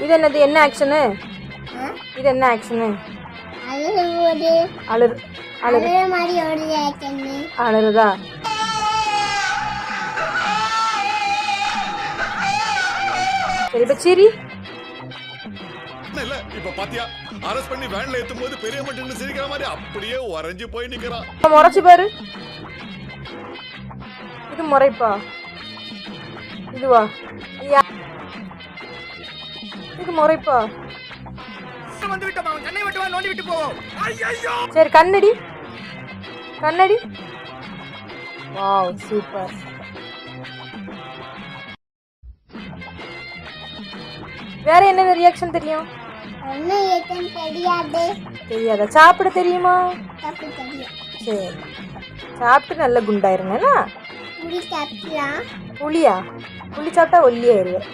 இது என்னது? என்ன ஆக்ஷனு? இது என்ன ஆக்ஷனு? அழுறதா? சரி இப்ப சிரி. இல்ல இப்ப பாத்தியா அரெஸ்ட் பண்ணி வேன்ல ஏத்தும்போது பெரிய மட்டன்னு சிரிக்கிற மாதிரி அப்படியே உறைஞ்சு போய் நிக்கிறான். முறைச்சு பாரு. இது முறைப்பா? இதுவா? இது முறைப்பா? சரி கண்ணடி. கண்ணடி. Wow super. வேற என்ன ரியாக்ஷன் தெரியும்? தெரியாதா? சாப்பிட தெரியுமா? சரி சாப்பிட்டு நல்ல குண்டாயிருங்க. புளியா? புளி சாப்பிட்டா ஒல்லியாயிருவேன்.